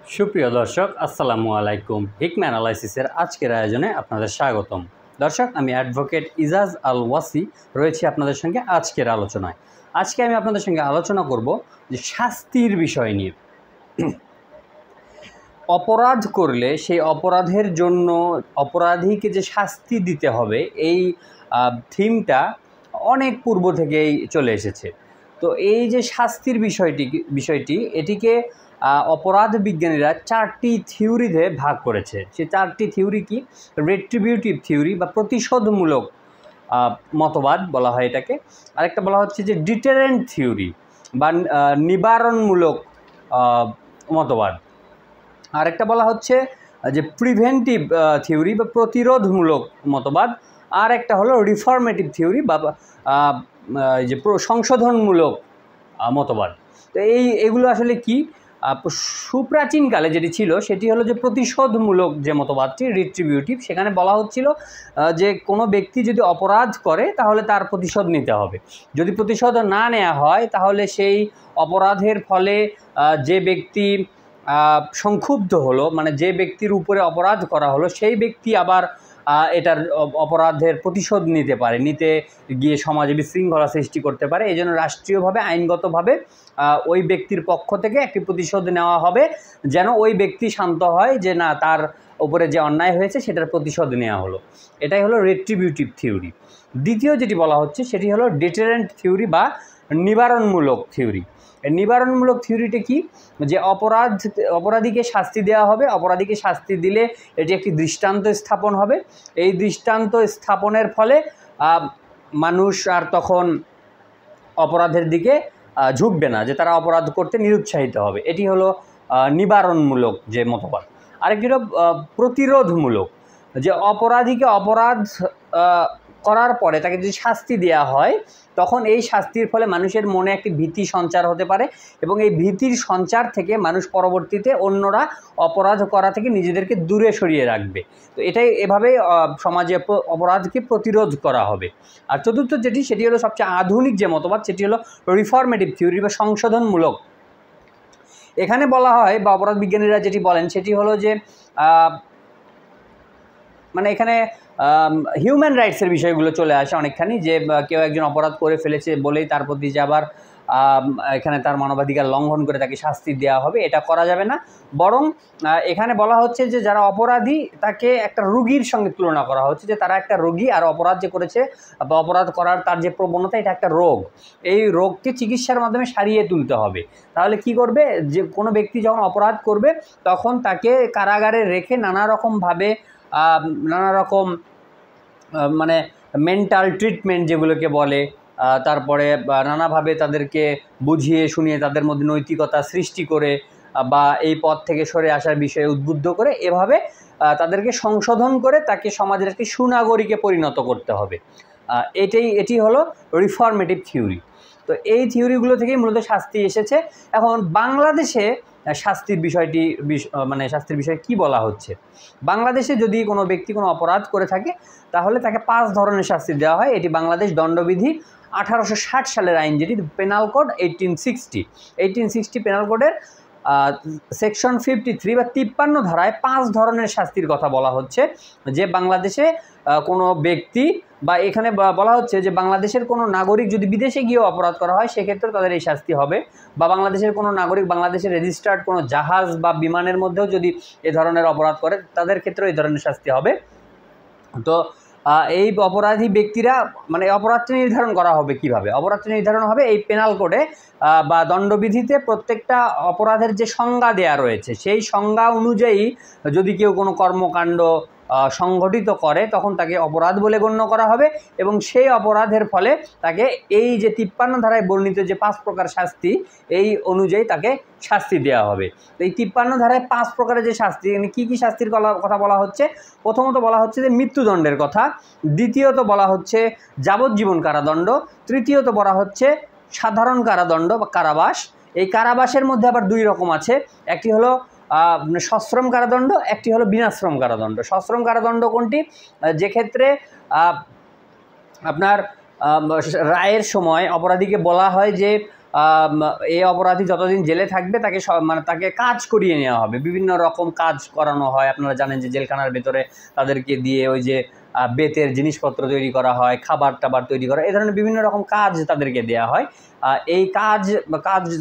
সুপ্রিয় দর্শক, আসসালামু আলাইকুম। হিকমা অ্যানালাইসিসের আজকের আয়োজনে আপনাদের স্বাগতম। দর্শক, আমি অ্যাডভোকেট ইজাজ আল ওয়াসি রয়েছি আপনাদের সঙ্গে আজকের আলোচনায়। আজকে আমি আপনাদের সঙ্গে আলোচনা করব যে শাস্তির বিষয় নিয়ে। অপরাধ করলে সেই অপরাধের জন্য অপরাধীকে যে শাস্তি দিতে হবে, এই থিমটা অনেক পূর্ব থেকেই চলে এসেছে। তো এই যে শাস্তির বিষয়টি এটিকে অপরাধ বিজ্ঞানীরা 4টি থিওরিতে ভাগ করেছে। সে 4টি থিওরি কি? রেট্রিবিউটিভ থিওরি বা প্রতিশোধমূলক মতবাদ বলা হয় এটাকে। আরেকটা বলা হচ্ছে যে ডিটারেন্ট থিওরি বা নিবারণমূলক মতবাদ। আরেকটা বলা হচ্ছে যে প্রিভেন্টিভ থিওরি বা প্রতিরোধমূলক মতবাদ। আর একটা হলো রিফর্মেটিভ থিওরি বা যে সংশোধনমূলক মতবাদ। তো এগুলো আসলে কি? সুপ্রাচীনকালে যেটি ছিল সেটি হলো যে প্রতিশোধমূলক যে মতবাদটি, রিট্রিবিউটিভ, সেখানে বলা হচ্ছিল যে কোনো ব্যক্তি যদি অপরাধ করে তাহলে তার প্রতিশোধ নিতে হবে। যদি প্রতিশোধ না নেওয়া হয় তাহলে সেই অপরাধের ফলে যে ব্যক্তি সংক্ষুব্ধ হলো, মানে যে ব্যক্তির উপরে অপরাধ করা হলো, সেই ব্যক্তি আবার এটার অপরাধের প্রতিশোধ নিতে গিয়ে সমাজে বিশৃঙ্খলা সৃষ্টি করতে পারে। এই জন্য রাষ্ট্রীয়ভাবে আইনগতভাবে ওই ব্যক্তির পক্ষ থেকে একটি প্রতিশোধ নেওয়া হবে, যেন ওই ব্যক্তি শান্ত হয় যে না, তার উপরে যে অন্যায় হয়েছে সেটার প্রতিশোধ নেওয়া হলো। এটাই হলো রেট্রিবিউটিভ থিওরি। দ্বিতীয় যেটি বলা হচ্ছে সেটি হলো ডিটারেন্ট থিওরি বা নিবারণমূলক থিওরি। নিবারণমূলক থিওরিটা কি? যে অপরাধীকে শাস্তি দেওয়া হবে, অপরাধীকে শাস্তি দিলে এটি একটি দৃষ্টান্ত স্থাপন হবে। এই দৃষ্টান্ত স্থাপনের ফলে মানুষ আর তখন অপরাধের দিকে ঝুঁকবে না, যে তারা অপরাধ করতে নিরুৎসাহিত হবে। এটি হলো নিবারণমূলক যে মতবাদ। আরেকটি হলো প্রতিরোধমূলক, যে অপরাধীকে অপরাধ করার পরে তাকে যদি শাস্তি দেওয়া হয় তখন এই শাস্তির ফলে মানুষের মনে একটি ভীতি সঞ্চার হতে পারে, এবং এই ভীতির সঞ্চার থেকে মানুষ পরবর্তীতে অন্যরা অপরাধ করা থেকে নিজেদেরকে দূরে সরিয়ে রাখবে। তো এটাই এভাবেই সমাজে অপরাধকে প্রতিরোধ করা হবে। আর চতুর্থ সেটি হলো সবচেয়ে আধুনিক যে মতবাদ, সেটি হলো রিফর্মেটিভ থিওরি বা সংশোধনমূলক। এখানে বলা হয় বা অপরাধ বিজ্ঞানীরা যেটি বলেন সেটি হলো যে মানে এখানে হিউম্যান রাইটসের বিষয়গুলো চলে আসে অনেকখানি, যে কেউ একজন অপরাধ করে ফেলেছে বলেই তার প্রতি যে আবার এখানে তার মানবাধিকার লঙ্ঘন করে তাকে শাস্তি দেওয়া হবে, এটা করা যাবে না। বরং এখানে বলা হচ্ছে যে যারা অপরাধী তাকে একটা রোগীর সঙ্গে তুলনা করা হচ্ছে, যে তারা একটা রোগী, আর অপরাধ যে করেছে বা অপরাধ করার তার যে প্রবণতা, এটা একটা রোগ। এই রোগকে চিকিৎসার মাধ্যমে সারিয়ে তুলতে হবে। তাহলে কি করবে? যে কোনো ব্যক্তি যখন অপরাধ করবে তখন তাকে কারাগারে রেখে নানা রকম মানে মেন্টাল ট্রিটমেন্ট যেগুলোকে বলে, তারপরে নানাভাবে তাদেরকে বুঝিয়ে শুনিয়ে তাদের মধ্যে নৈতিকতা সৃষ্টি করে বা এই পথ থেকে সরে আসার বিষয়ে উদ্বুদ্ধ করে, এভাবে তাদেরকে সংশোধন করে তাকে সমাজের একটি সুনাগরিকে পরিণত করতে হবে। এটি হলো রিফর্মেটিভ থিওরি। তো এই থিওরিগুলো থেকেই মূলত শাস্তি এসেছে। এখন বাংলাদেশে শাস্তির বিষয়ে কি বলা হচ্ছে? বাংলাদেশে যদি কোনো ব্যক্তি কোনো অপরাধ করে থাকে তাহলে তাকে 5 ধরনের শাস্তি দেওয়া হয়। এটি বাংলাদেশ দণ্ডবিধি 1860 সালের আইন, যেটি পেনাল কোড 1860 পেনাল কোডের সেকশন 53 বা 53 ধারায় 5 ধরনের শাস্তির কথা বলা হচ্ছে। যে বাংলাদেশে কোনো ব্যক্তি বা এখানে বলা হচ্ছে যে বাংলাদেশের কোনো নাগরিক যদি বিদেশে গিয়েও অপরাধ করা হয় সেক্ষেত্রে তাদের এই শাস্তি হবে, বা বাংলাদেশের কোনো নাগরিক বাংলাদেশের রেজিস্টার্ড কোনো জাহাজ বা বিমানের মধ্যেও যদি এ ধরনের অপরাধ করে তাদের ক্ষেত্রেও এই ধরনের শাস্তি হবে। তো এই অপরাধী ব্যক্তিরা মানে অপরাধটি নির্ধারণ করা হবে কিভাবে? অপরাধটি নির্ধারণ হবে এই পেনাল কোডে বা দণ্ডবিধিতে প্রত্যেকটা অপরাধের যে সংজ্ঞা দেয়া রয়েছে সেই সংজ্ঞা অনুযায়ী যদি কেউ কোনো কর্মকাণ্ড সংঘটিত করে তখন তাকে অপরাধ বলে গণ্য করা হবে, এবং সেই অপরাধের ফলে তাকে এই যে 53 ধারায় বর্ণিত যে 5 প্রকার শাস্তি, এই অনুযায়ী তাকে শাস্তি দেওয়া হবে। তো এই 53 ধারায় 5 প্রকারের যে শাস্তি, কী কী শাস্তির কথা বলা হচ্ছে? প্রথমত বলা হচ্ছে যে মৃত্যুদণ্ডের কথা, দ্বিতীয়ত বলা হচ্ছে যাবজ্জীবন কারাদণ্ড, তৃতীয়ত বলা হচ্ছে সাধারণ কারাদণ্ড বা কারাবাস। এই কারাবাসের মধ্যে আবার 2 রকম আছে, একটি হলো সশ্রম কারাদণ্ড, একটি হলো বিনাশ্রম কারাদণ্ড। সশ্রম কারাদণ্ড কোনটি? যে ক্ষেত্রে আপনার রায়ের সময় অপরাধীকে বলা হয় যে এই অপরাধী যতদিন জেলে থাকবে তাকে মানে তাকে কাজ করিয়ে নেওয়া হবে, বিভিন্ন রকম কাজ করানো হয়। আপনারা জানেন যে জেলখানার ভেতরে তাদেরকে দিয়ে ওই যে বেতের জিনিসপত্র তৈরি করা হয়, খাবার টাবার তৈরি করা, এই ধরনের বিভিন্ন রকম কাজ তাদেরকে দেয়া হয়। এই কাজ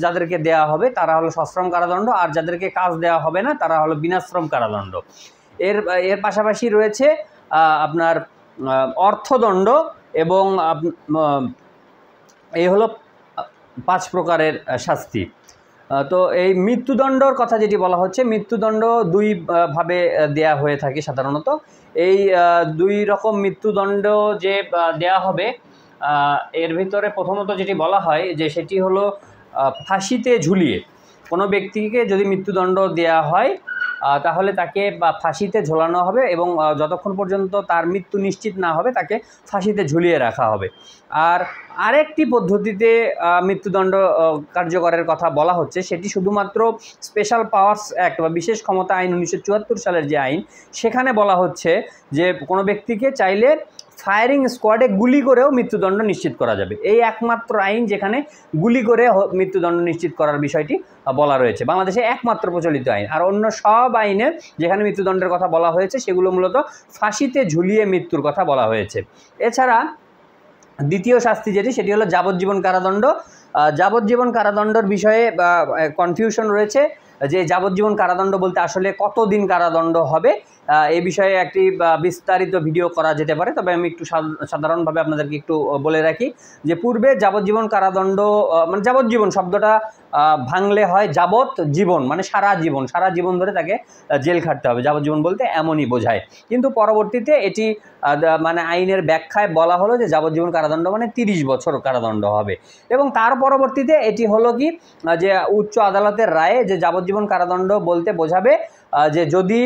যাদেরকে দেয়া হবে তারা হলো সশ্রম কারাদণ্ড, আর যাদেরকে কাজ দেওয়া হবে না তারা হলো বিনাশ্রম কারাদণ্ড। এর পাশাপাশি রয়েছে আপনার অর্থদণ্ড, এবং এই হলো 5 প্রকারের শাস্তি। তো এই মৃত্যুদণ্ডর কথা যেটি বলা হচ্ছে, মৃত্যুদণ্ড 2 ভাবে দেয়া হয়ে থাকে সাধারণত। এই 2 রকম মৃত্যুদণ্ড যে দেয়া হবে, এর ভিতরে প্রথমত যেটি বলা হয় যে সেটি হলো ফাঁসিতে ঝুলিয়ে। কোনো ব্যক্তিকে যদি মৃত্যুদণ্ড দেয়া হয় তাহলে তাকে ফাঁসিতে ঝোলানো হবে, এবং যতক্ষণ পর্যন্ত তার মৃত্যু নিশ্চিত না হবে তাকে ফাঁসিতে ঝুলিয়ে রাখা হবে। আর আরেকটি পদ্ধতিতে মৃত্যুদণ্ড কার্যকরের কথা বলা হচ্ছে, সেটি শুধুমাত্র স্পেশাল পাওয়ার্স অ্যাক্ট বা বিশেষ ক্ষমতা আইন 1974 সালের যে আইন, সেখানে বলা হচ্ছে যে কোনো ব্যক্তিকে চাইলে ফায়ারিং স্কোয়াডে গুলি করেও মৃত্যুদণ্ড নিশ্চিত করা যাবে। এই একমাত্র আইন যেখানে গুলি করে মৃত্যুদণ্ড নিশ্চিত করার বিষয়টি বলা রয়েছে, বাংলাদেশে একমাত্র প্রচলিত আইন। আর অন্য সব আইনে যেখানে মৃত্যুদণ্ডের কথা বলা হয়েছে সেগুলো মূলত ফাঁসিতে ঝুলিয়ে মৃত্যুর কথা বলা হয়েছে। এছাড়া দ্বিতীয় শাস্তি যেটি, সেটি হলো যাবজ্জীবন কারাদণ্ড। যাবজ্জীবন কারাদণ্ডের বিষয়ে কনফিউশন রয়েছে যে যাবজ্জীবন কারাদণ্ড বলতে আসলে কতদিন কারাদণ্ড হবে। এই বিষয়ে একটি বিস্তারিত ভিডিও করা যেতে পারে, তবে আমি একটু সাধারণভাবে আপনাদেরকে একটু বলে রাখি যে পূর্বে যাবজ্জীবন কারাদণ্ড মানে যাবজ্জীবন শব্দটা ভাঙলে হয় যাবৎ জীবন, মানে সারা জীবন ধরে তাকে জেল খাটতে হবে। যাবজ্জীবন বলতে এমনই বোঝায়, কিন্তু পরবর্তীতে এটি মানে আইনের ব্যাখ্যায় বলা হলো যে যাবজ্জীবন কারাদণ্ড মানে 30 বছর কারাদণ্ড হবে। এবং তার পরবর্তীতে এটি হলো কি যে উচ্চ আদালতের রায়ে যে যাবজ্জীবন কারাদণ্ড বলতে বোঝাবে যে যদি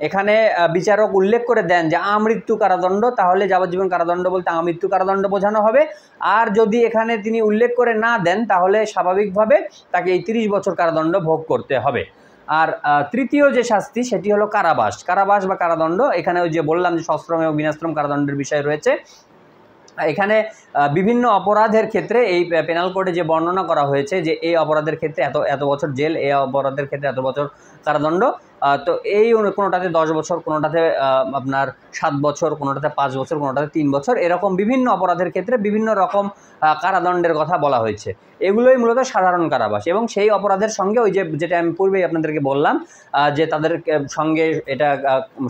এখানে বিচারক উল্লেখ করে দেন যে আমৃত্যু কারাদণ্ড, তাহলে যাবজ্জীবন কারাদণ্ড বলতে আমৃত্যু কারাদণ্ড বোঝানো হবে। আর যদি এখানে তিনি উল্লেখ করে না দেন তাহলে স্বাভাবিকভাবে তাকে এই 30 বছর কারাদণ্ড ভোগ করতে হবে। আর তৃতীয় যে শাস্তি সেটি হলো কারাবাস বা কারাদণ্ড। এখানে ওই যে বললাম যে সশ্রম এবং বিনাশ্রম কারাদণ্ডের বিষয় রয়েছে। এখানে বিভিন্ন অপরাধের ক্ষেত্রে এই পেনাল কোডে যে বর্ণনা করা হয়েছে যে এই অপরাধের ক্ষেত্রে এত বছর জেল, এই অপরাধের ক্ষেত্রে এত বছর কারাদণ্ড। তো এই কোনোটাতে 10 বছর, কোনোটাতে আপনার 7 বছর, কোনোটাতে 5 বছর, কোনোটাতে 3 বছর, এরকম বিভিন্ন অপরাধের ক্ষেত্রে বিভিন্ন রকম কারাদণ্ডের কথা বলা হয়েছে। এগুলোই মূলত সাধারণ কারাবাস, এবং সেই অপরাধের সঙ্গে ওই যে যেটা আমি পূর্বেই আপনাদেরকে বললাম যে তাদের সঙ্গে এটা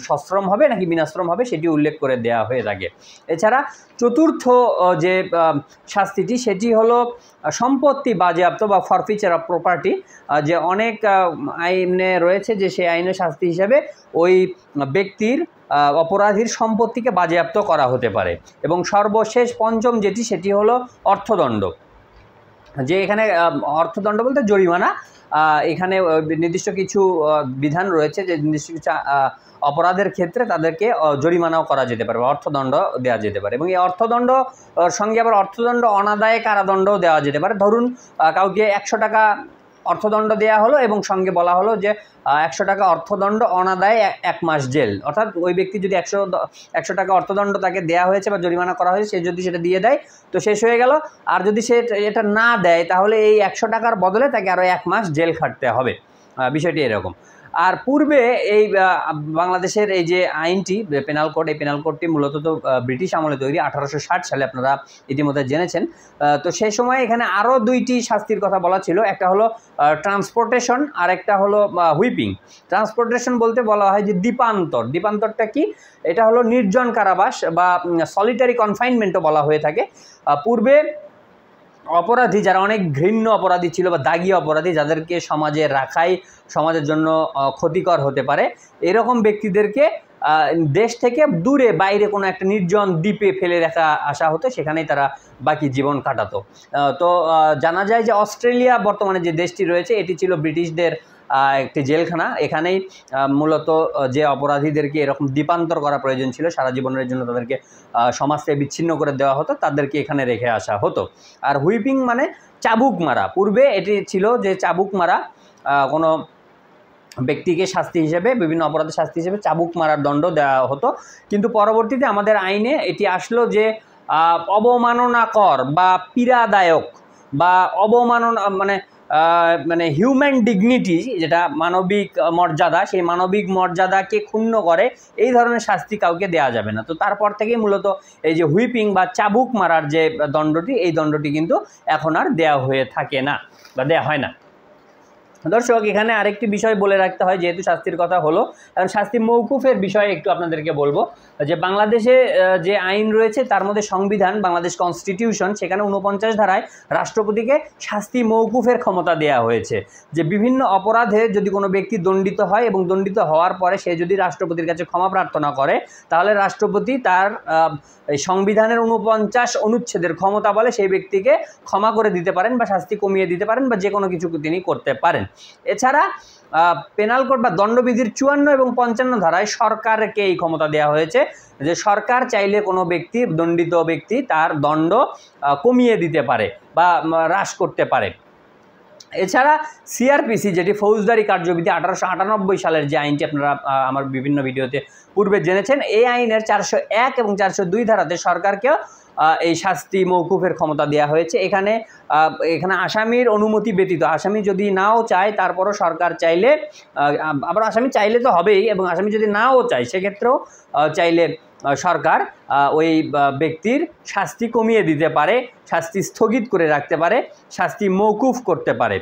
সশ্রম হবে নাকি বিনাশ্রম হবে সেটি উল্লেখ করে দেওয়া হয়ে থাকে। এছাড়া চতুর্থ যে শাস্তিটি সেটি হলো সম্পত্তি বাজেয়াপ্ত বা ফরফিচার অফ প্রপার্টি, যে অনেক আইনে রয়েছে যে সেই আইনের শাস্তি হিসাবে ওই ব্যক্তির অপরাধীর সম্পত্তিকে বাজেয়াপ্ত করা হতে পারে। এবং সর্বশেষ পঞ্চম যেটি, সেটি হলো অর্থদণ্ড, যে এখানে অর্থদণ্ড বলতে জরিমানা। এখানে নির্দিষ্ট কিছু বিধান রয়েছে যে নির্দিষ্ট কিছু অপরাধের ক্ষেত্রে তাদেরকে জরিমানাও করা যেতে পারে বা অর্থদণ্ড দেওয়া যেতে পারে। এবং এই অর্থদণ্ড সঙ্গে আবার অর্থদণ্ড অনাদায়ে কারাদণ্ডও দেওয়া যেতে পারে। ধরুন কাউকে 100 টাকা অর্থদণ্ড দেওয়া হলো এবং সঙ্গে বলা হলো যে 100 টাকা অর্থদণ্ড অনাদায়ে 1 মাস জেল, অর্থাৎ ওই ব্যক্তি যদি 100 টাকা অর্থদণ্ড তাকে দেওয়া হয়েছে বা জরিমানা করা হয়েছে, সে যদি সেটা দিয়ে দেয় তো শেষ হয়ে গেল। আর যদি সে এটা না দেয় তাহলে এই 100 টাকার বদলে তাকে আরও 1 মাস জেল খাটতে হবে। বিষয়টি এরকম। আর পূর্বে এই বাংলাদেশের এই যে আইনটি পেনাল কোড, এই পেনাল কোডটি মূলত তো ব্রিটিশ আমলে তৈরি, 1860 সালে, আপনারা ইতিমধ্যে জেনেছেন। তো সেই সময় এখানে আরও 2টি শাস্তির কথা বলা ছিল। একটা হলো ট্রান্সপোর্টেশন, আর একটা হলো হুইপিং। ট্রান্সপোর্টেশন বলতে বলা হয় যে দ্বীপান্তর। দ্বীপান্তরটা কি? এটা হলো নির্জন কারাবাস বা সলিটারি কনফাইনমেন্টও বলা হয়ে থাকে। পূর্বে অপরাধী যারা অনেক ঘৃণ্য অপরাধী ছিল বা দাগী অপরাধী, যাদেরকে সমাজে রাখাই সমাজের জন্য ক্ষতিকর হতে পারে, এরকম ব্যক্তিদেরকে দেশ থেকে দূরে বাইরে কোনো একটা নির্জন দ্বীপে ফেলে রাখা আসা হতো, সেখানেই তারা বাকি জীবন কাটাতো। তো জানা যায় যে অস্ট্রেলিয়া বর্তমানে যে দেশটি রয়েছে এটি ছিল ব্রিটিশদের একটি জেলখানা। এখানেই মূলত যে অপরাধীদেরকে এরকম দ্বীপান্তর করা প্রয়োজন ছিল, সারা জীবনের জন্য তাদেরকে সমাজ থেকে বিচ্ছিন্ন করে দেওয়া হতো, তাদেরকে এখানে রেখে আসা হতো। আর হুইপিং মানে চাবুক মারা। পূর্বে এটি ছিল যে চাবুক মারা, কোনো ব্যক্তিকে শাস্তি হিসেবে, বিভিন্ন অপরাধের শাস্তি হিসেবে চাবুক মারার দণ্ড দেওয়া হতো। কিন্তু পরবর্তীতে আমাদের আইনে এটি আসলো যে অবমাননাকর বা পীড়াদায়ক বা অবমাননা মানে হিউম্যান ডিগনিটি, যেটা মানবিক মর্যাদা, সেই মানবিক মর্যাদাকে ক্ষুণ্ণ করে এই ধরনের শাস্তি কাউকে দেওয়া যাবে না। তো তারপর থেকেই মূলত এই যে হুইপিং বা চাবুক মারার যে দণ্ডটি, এই দণ্ডটি কিন্তু এখন আর দেওয়া হয়ে থাকে না বা দেওয়া হয় না। দর্শক, এখানে আরেকটি বিষয় বলে রাখতে হয়, যেহেতু শাস্তির কথা হলো, কারণ শাস্তি মৌকুফের বিষয়ে একটু আপনাদেরকে বলবো যে বাংলাদেশে যে আইন রয়েছে তার মধ্যে সংবিধান, বাংলাদেশ কনস্টিটিউশন, সেখানে 49 ধারায় রাষ্ট্রপতিকে শাস্তি মৌকুফের ক্ষমতা দেওয়া হয়েছে। যে বিভিন্ন অপরাধে যদি কোনো ব্যক্তি দণ্ডিত হয় এবং দণ্ডিত হওয়ার পরে সে যদি রাষ্ট্রপতির কাছে ক্ষমা প্রার্থনা করে, তাহলে রাষ্ট্রপতি তার এই সংবিধানের 49 অনুচ্ছেদের ক্ষমতা বলে সেই ব্যক্তিকে ক্ষমা করে দিতে পারেন বা শাস্তি কমিয়ে দিতে পারেন বা যে কোনো কিছু তিনি করতে পারেন। এছাড়া পেনাল কোড বা দণ্ডবিধির 54 এবং 55 ধারায় সরকারকে এই ক্ষমতা দেওয়া হয়েছে যে সরকার চাইলে কোনো ব্যক্তি, দণ্ডিত ব্যক্তি, তার দণ্ড কমিয়ে দিতে পারে বা হ্রাস করতে পারে। এছাড়া সিআরপিসি, যেটি ফৌজদারি কার্যবিধি 1898 সালের যে আইনটি আপনারা আমার বিভিন্ন ভিডিওতে পূর্বে জেনেছেন, এই আইনের 401 এবং 402 ধারাতে সরকারকেও এই শাস্তি মৌকুফের ক্ষমতা দেওয়া হয়েছে। এখানে আসামির অনুমতি ব্যতীত, আসামি যদি নাও চায় তারপরও সরকার চাইলে, আবার আসামি চাইলে তো হবেই, এবং আসামি যদি নাও চায় সেক্ষেত্রেও চাইলে সরকার ওই ব্যক্তির শাস্তি কমিয়ে দিতে পারে, শাস্তি স্থগিত করে রাখতে পারে, শাস্তি মৌকুফ করতে পারে।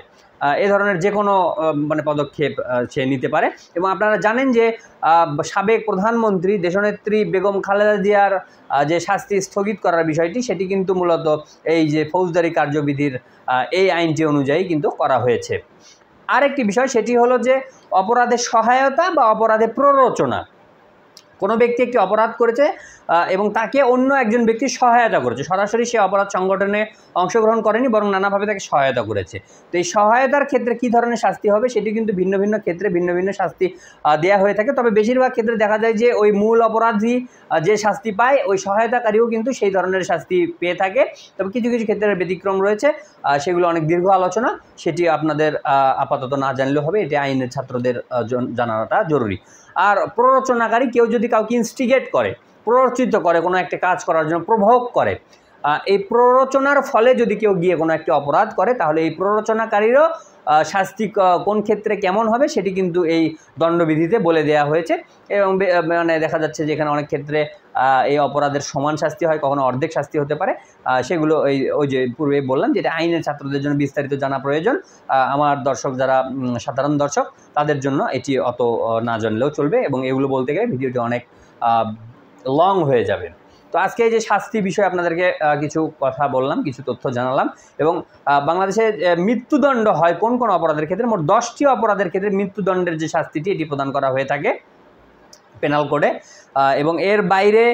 এ ধরনের যে কোনো পদক্ষেপ সে নিতে পারে। এবং আপনারা জানেন যে সাবেক প্রধানমন্ত্রী দেশনেত্রী বেগম খালেদা জিয়ার যে শাস্তি স্থগিত করার বিষয়টি, সেটি কিন্তু মূলত এই যে ফৌজদারি কার্যবিধির এই আইনটি অনুযায়ী কিন্তু করা হয়েছে। আরেকটি বিষয় সেটি হলো যে অপরাধের সহায়তা বা অপরাধের প্ররোচনা। কোনো ব্যক্তি একটি অপরাধ করেছে এবং তাকে অন্য একজন ব্যক্তি সহায়তা করেছে, সরাসরি সে অপরাধ সংগঠনে অংশগ্রহণ করেনি বরং নানাভাবে তাকে সহায়তা করেছে। তো এই সহায়তার ক্ষেত্রে কী ধরনের শাস্তি হবে সেটি কিন্তু ভিন্ন ভিন্ন ক্ষেত্রে ভিন্ন ভিন্ন শাস্তি দেওয়া হয়ে থাকে। তবে বেশিরভাগ ক্ষেত্রে দেখা যায় যে ওই মূল অপরাধী যে শাস্তি পায়, ওই সহায়তাকারীও কিন্তু সেই ধরনের শাস্তি পেয়ে থাকে। তবে কিছু কিছু ক্ষেত্রে ব্যতিক্রম রয়েছে, সেগুলো অনেক দীর্ঘ আলোচনা, সেটি আপনাদের আপাতত না জানলেও হবে, এটি আইনের ছাত্রদের জানাটা জরুরি। আর প্ররোচনাকারী, কেউ যদি কাউকে ইনস্টিগেট করে, প্ররোচিত করে কোনো একটা কাজ করার জন্য, প্রভোগ করে, এই প্ররোচনার ফলে যদি কেউ গিয়ে কোনো একটি অপরাধ করে, তাহলে এই প্ররোচনাকারীরও শাস্তি কোন ক্ষেত্রে কেমন হবে সেটি কিন্তু এই দণ্ডবিধিতে বলে দেওয়া হয়েছে। এবং দেখা যাচ্ছে যে এখানে অনেক ক্ষেত্রে এই অপরাধের সমান শাস্তি হয়, কখনো অর্ধেক শাস্তি হতে পারে। সেগুলো ওই যে পূর্বে বললাম, যেটা আইনের ছাত্রদের জন্য বিস্তারিত জানা প্রয়োজন। আমার দর্শক যারা সাধারণ দর্শক, তাদের জন্য এটি অত না জানলেও চলবে, এবং এগুলো বলতে গেলে ভিডিওটি অনেক লং হয়ে যাবে। তো আজকে এই যে শাস্তি বিষয়ে আপনাদেরকে কিছু কথা বললাম, কিছু তথ্য জানালাম। এবং বাংলাদেশে মৃত্যুদণ্ড হয় কোন কোন অপরাধের ক্ষেত্রে, মোট 10টি অপরাধের ক্ষেত্রে মৃত্যুদণ্ডের যে শাস্তিটি, এটি প্রদান করা হয়ে থাকে পেনাল কোডে। এবং এর বাইরে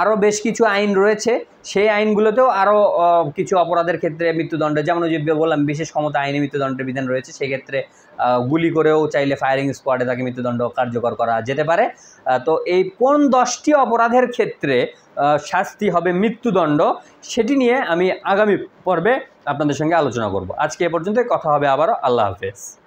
আরও বেশ কিছু আইন রয়েছে, সেই আইনগুলোতেও আরও কিছু অপরাধের ক্ষেত্রে মৃত্যুদণ্ড, যেমন ওই যে বললাম বিশেষ ক্ষমতা আইনে মৃত্যুদণ্ডের বিধান রয়েছে, সেক্ষেত্রে গুলি করেও চাইলে ফায়ারিং স্কোয়াডে তাকে মৃত্যুদণ্ড কার্যকর করা যেতে পারে। তো এই কোন 10টি অপরাধের ক্ষেত্রে শাস্তি হবে মৃত্যুদণ্ড, সেটি নিয়ে আমি আগামী পর্বে আপনাদের সঙ্গে আলোচনা করব। আজকে এ পর্যন্ত, কথা হবে আবারও। আল্লাহ হাফেজ।